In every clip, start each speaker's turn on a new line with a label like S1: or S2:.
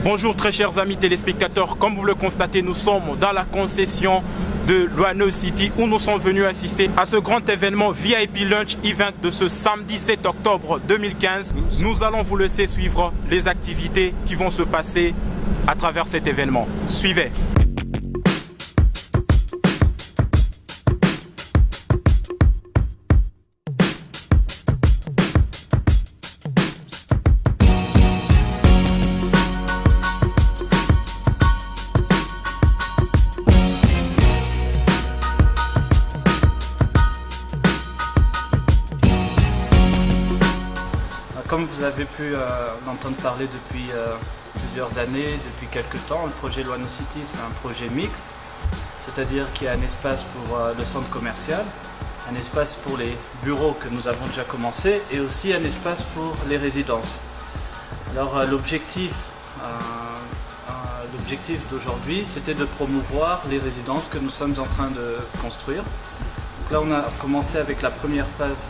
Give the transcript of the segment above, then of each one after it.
S1: Bonjour très chers amis téléspectateurs, comme vous le constatez, nous sommes dans la concession de Luano City où nous sommes venus assister à ce grand événement VIP Lunch Event de ce samedi 7 octobre 2015. Nous allons vous laisser suivre les activités qui vont se passer à travers cet événement. Suivez.
S2: Comme vous avez pu en entendre parler depuis plusieurs années, depuis quelques temps, le projet Luano City, c'est un projet mixte, c'est-à-dire qu'il y a un espace pour le centre commercial, un espace pour les bureaux que nous avons déjà commencé et aussi un espace pour les résidences. Alors l'objectif d'aujourd'hui, c'était de promouvoir les résidences que nous sommes en train de construire. Donc là, on a commencé avec la première phase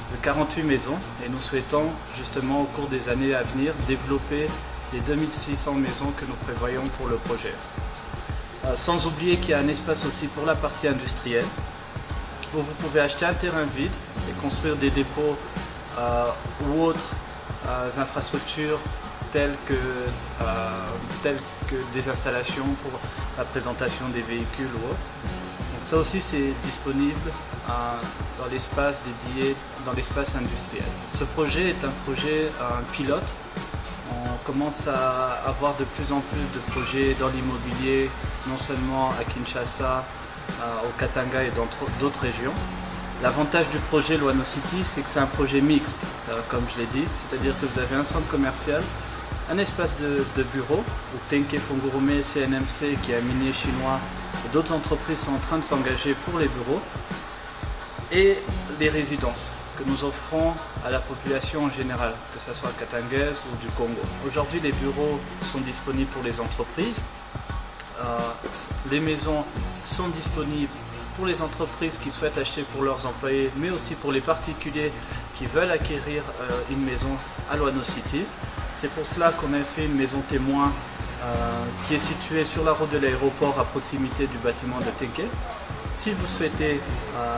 S2: de 48 maisons et nous souhaitons justement au cours des années à venir développer les 2600 maisons que nous prévoyons pour le projet. Sans oublier qu'il y a un espace aussi pour la partie industrielle où vous pouvez acheter un terrain vide et construire des dépôts ou autres infrastructures telles que des installations pour la présentation des véhicules ou autres. Donc ça aussi c'est disponible dans l'espace dédié, dans l'espace industriel. Ce projet est un projet pilote. On commence à avoir de plus en plus de projets dans l'immobilier, non seulement à Kinshasa, au Katanga et dans d'autres régions. L'avantage du projet Luano City, c'est que c'est un projet mixte, comme je l'ai dit, c'est-à-dire que vous avez un centre commercial, un espace de bureau où Tenke Fungurume, CNMC, qui est un minier chinois, et d'autres entreprises sont en train de s'engager pour les bureaux, et les résidences que nous offrons à la population en général, que ce soit katangaise ou du Congo. Aujourd'hui, les bureaux sont disponibles pour les entreprises, les maisons sont disponibles pour les entreprises qui souhaitent acheter pour leurs employés, mais aussi pour les particuliers qui veulent acquérir une maison à Luano City. C'est pour cela qu'on a fait une maison témoin qui est située sur la route de l'aéroport à proximité du bâtiment de Tenke. Si vous souhaitez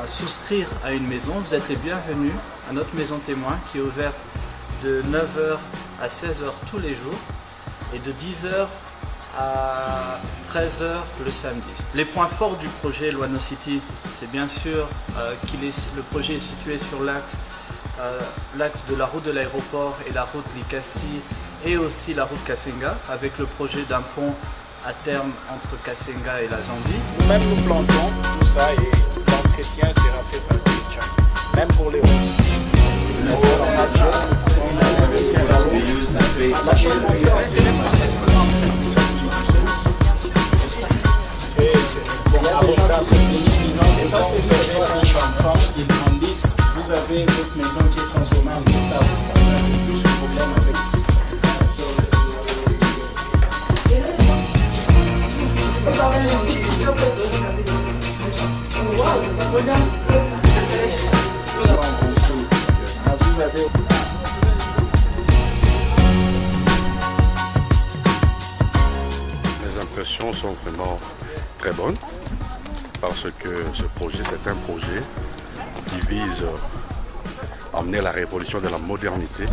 S2: souscrire à une maison, vous êtes les bienvenus à notre maison témoin qui est ouverte de 9h à 16h tous les jours et de 10h à 13h le samedi. Les points forts du projet Luano City, c'est bien sûr le projet est situé sur l'axe de la route de l'aéroport et la route Likasi et aussi la route Kasenga avec le projet d'un pont à terme entre Kasenga et la Zambie.
S3: Nous-mêmes nous plantons tout ça et l'entretien sera fait par Tchan. Même pour les routes. Et ça c'est vous avez un champ, ils grandissent, vous avez votre maison qui est transformée en guest house. On a plus de problème avec.
S4: Les impressions sont vraiment très bonnes parce que ce projet, c'est un projet qui vise à amener la révolution de la modernité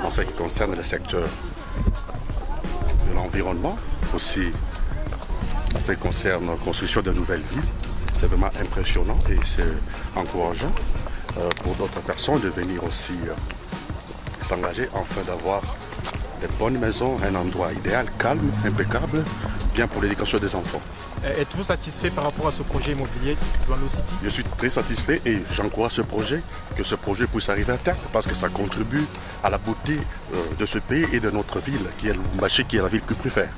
S4: en ce qui concerne le secteur de l'environnement, aussi en ce qui concerne la construction de nouvelles villes. C'est vraiment impressionnant et c'est encourageant pour d'autres personnes de venir aussi s'engager afin d'avoir des bonnes maisons, un endroit idéal, calme, impeccable, bien pour l'éducation des enfants.
S1: Êtes-vous satisfait par rapport à ce projet immobilier de Luano City?
S4: Je suis très satisfait et j'encourage que ce projet puisse arriver à terme parce que ça contribue à la beauté de ce pays et de notre ville, qui est Lubumbashi, qui est la ville que je préfère.